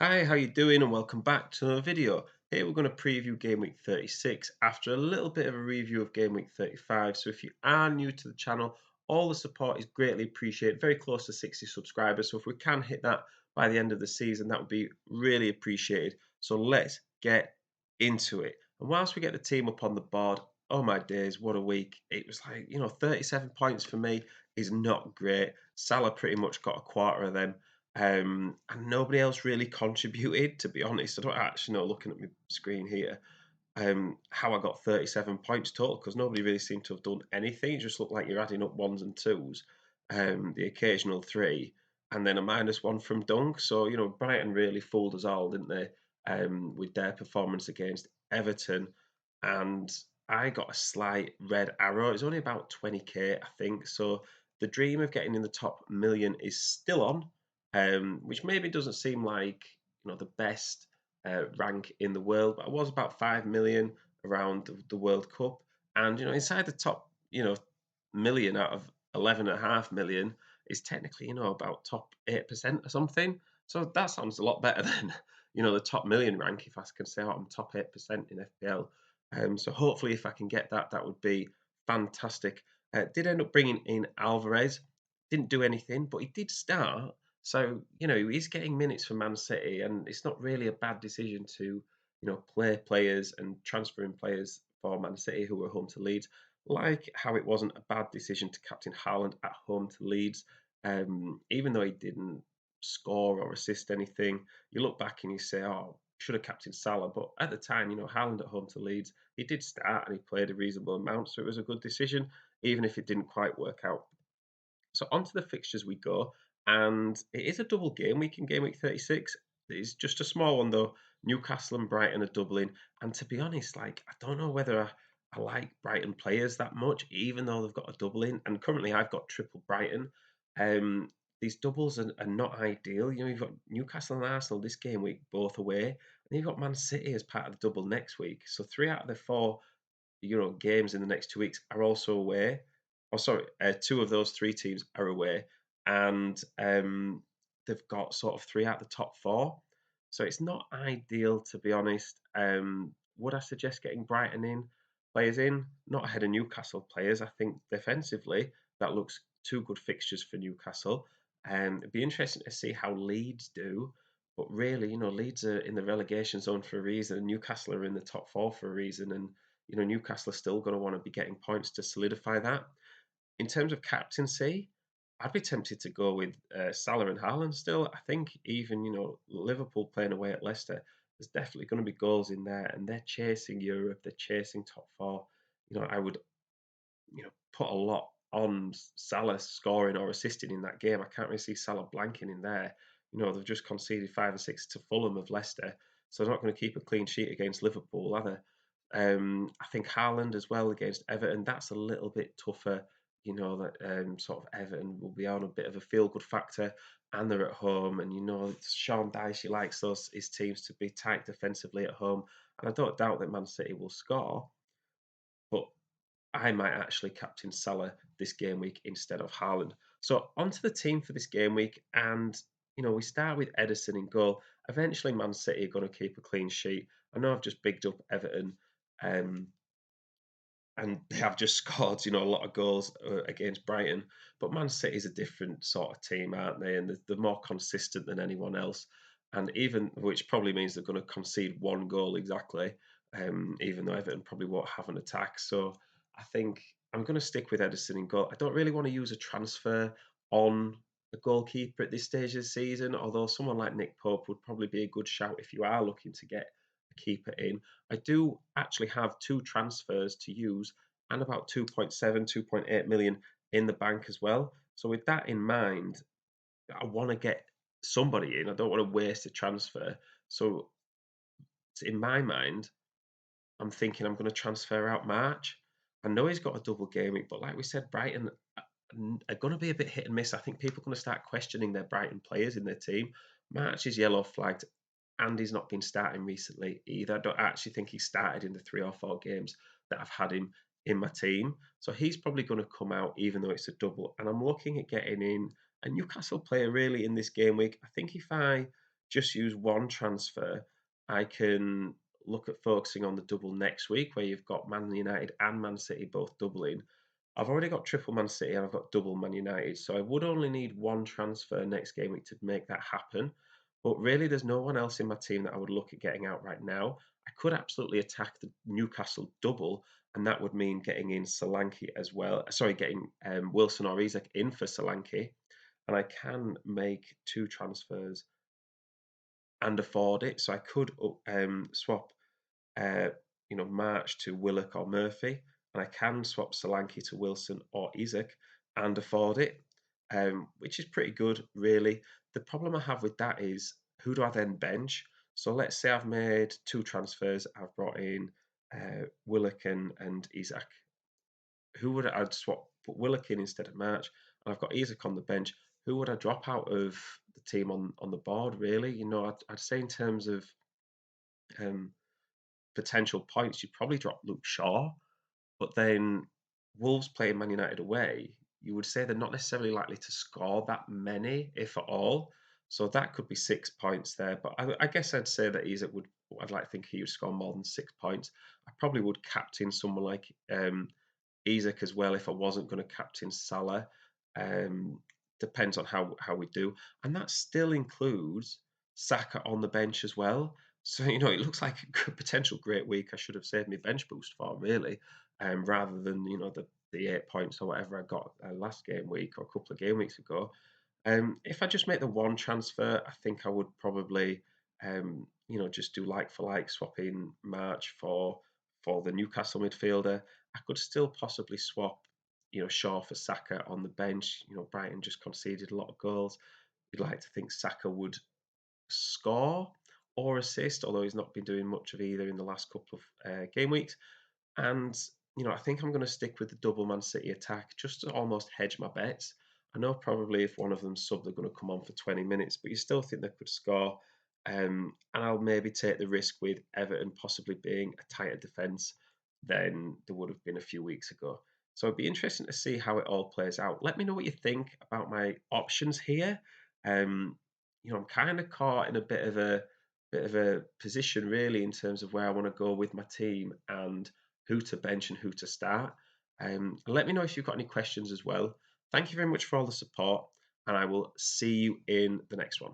Hi, how you doing? And welcome back to another video. Here we're going to preview Game Week 36 after a little bit of a review of Game Week 35. So if you are new to the channel, all the support is greatly appreciated. Very close to 60 subscribers. So if we can hit that by the end of the season, that would be really appreciated. So let's get into it. And whilst we get the team up on the board, oh my days, what a week. It was like, 37 points for me is not great. Salah pretty much got a quarter of them. And nobody else really contributed, to be honest. I don't actually know, looking at my screen here, how I got 37 points total because nobody really seemed to have done anything. It just looked like you're adding up ones and twos, the occasional three, and then a -1 from Dunk. So, Brighton really fooled us all, didn't they, with their performance against Everton. And I got a slight red arrow. It's only about 20k, I think. So the dream of getting in the top million is still on, which maybe doesn't seem like the best rank in the world, but I was about 5 million around the World Cup, and inside the top million out of 11.5 million is technically about top 8% or something. So that sounds a lot better than the top million rank, if I can say I'm top 8% in FPL. So hopefully, if I can get that, that would be fantastic. Did end up bringing in Alvarez. Didn't do anything, but he did start. So, he's getting minutes for Man City, and it's not really a bad decision to, play players and transfer in players for Man City who were home to Leeds, like how it wasn't a bad decision to captain Haaland at home to Leeds, even though he didn't score or assist anything. You look back and you say, oh, should have captained Salah, but at the time, Haaland at home to Leeds, he did start and he played a reasonable amount, so it was a good decision, even if it didn't quite work out. So onto the fixtures we go, and it is a double game week in game week 36. It's just a small one though. Newcastle and Brighton are doubling, and to be honest, like I don't know whether I like Brighton players that much, even though they've got a double in. And currently, I've got triple Brighton. Um, these doubles are not ideal. You've got Newcastle and Arsenal this game week both away, and you've got Man City as part of the double next week. So three out of the four games in the next 2 weeks are also away. Oh, sorry, two of those three teams are away, and they've got sort of three out of the top four. So it's not ideal, to be honest. Would I suggest getting Brighton in players in? Not ahead of Newcastle players. I think defensively that looks two good fixtures for Newcastle. It'd be interesting to see how Leeds do. But really, Leeds are in the relegation zone for a reason. Newcastle are in the top four for a reason, and Newcastle are still going to want to be getting points to solidify that. In terms of captaincy, I'd be tempted to go with Salah and Haaland still. I think even, Liverpool playing away at Leicester, there's definitely going to be goals in there, and they're chasing Europe, they're chasing top four. I would, put a lot on Salah scoring or assisting in that game. I can't really see Salah blanking in there. They've just conceded 5 or 6 to Fulham of Leicester, so they're not going to keep a clean sheet against Liverpool, are they? I think Haaland as well against Everton, that's a little bit tougher. That sort of Everton will be on a bit of a feel good factor, and they're at home. And Sean Dyche, he likes his teams to be tight defensively at home. And I don't doubt that Man City will score, but I might actually captain Salah this game week instead of Haaland. So onto the team for this game week, and we start with Ederson in goal. Eventually, Man City are going to keep a clean sheet. I know I've just bigged up Everton, um, and they have just scored, a lot of goals against Brighton. But Man City is a different sort of team, aren't they? And they're more consistent than anyone else. And even which probably means they're going to concede one goal exactly, even though Everton probably won't have an attack. So I think I'm going to stick with Ederson in goal. I don't really want to use a transfer on a goalkeeper at this stage of the season, although someone like Nick Pope would probably be a good shout if you are looking to get a keeper in. I do actually have two transfers to use and about 2.7, 2.8 million in the bank as well. So with that in mind, I want to get somebody in. I don't want to waste a transfer. So in my mind, I'm thinking I'm going to transfer out March. I know he's got a double game week, but like we said, Brighton are going to be a bit hit and miss. I think people are going to start questioning their Brighton players in their team. March is yellow flagged, and he's not been starting recently either. I don't actually think he started in the 3 or 4 games that I've had him in my team. So he's probably going to come out, even though it's a double. And I'm looking at getting in a Newcastle player really in this game week. I think if I just use one transfer, I can look at focusing on the double next week where you've got Man United and Man City both doubling. I've already got triple Man City and I've got double Man United, so I would only need one transfer next game week to make that happen. But really, there's no one else in my team that I would look at getting out right now. I could absolutely attack the Newcastle double, and that would mean getting in Solanke as well. Sorry, getting Wilson or Isak in for Solanke, and I can make two transfers and afford it. So I could swap, uh, March to Willock or Murphy, and I can swap Solanke to Wilson or Isak and afford it, which is pretty good, really. The problem I have with that is who do I then bench? So let's say I've made two transfers. I've brought in Willock and Isak. Who would I'd swap? Put Willock in instead of March, and I've got Isak on the bench. Who would I drop out of the team on the board? Really, I'd say in terms of um, potential points, you'd probably drop Luke Shaw, but then Wolves playing Man United away, you would say they're not necessarily likely to score that many, if at all. So that could be 6 points there. But I guess I'd say that Isak would. I'd like to think he would score more than 6 points. I probably would captain someone like Isak as well if I wasn't going to captain Salah. Um, Depends on how we do, and that still includes Saka on the bench as well. So it looks like a potential great week. I should have saved my bench boost for really, rather than the 8 points or whatever I got last game week or a couple of game weeks ago. If I just make the one transfer, I think I would probably, just do like for like, swapping March for the Newcastle midfielder. I could still possibly swap, Shaw for Saka on the bench. Brighton just conceded a lot of goals. You'd like to think Saka would score or assist, although he's not been doing much of either in the last couple of game weeks. And, I think I'm going to stick with the double Man City attack just to almost hedge my bets. I know probably if one of them sub, they're going to come on for 20 minutes, but you still think they could score. And I'll maybe take the risk with Everton possibly being a tighter defence than there would have been a few weeks ago. So it'd be interesting to see how it all plays out. Let me know what you think about my options here. Um, I'm kind of caught in a bit of a position really in terms of where I want to go with my team and who to bench and who to start. And let me know if you've got any questions as well. Thank you very much for all the support, and I will see you in the next one.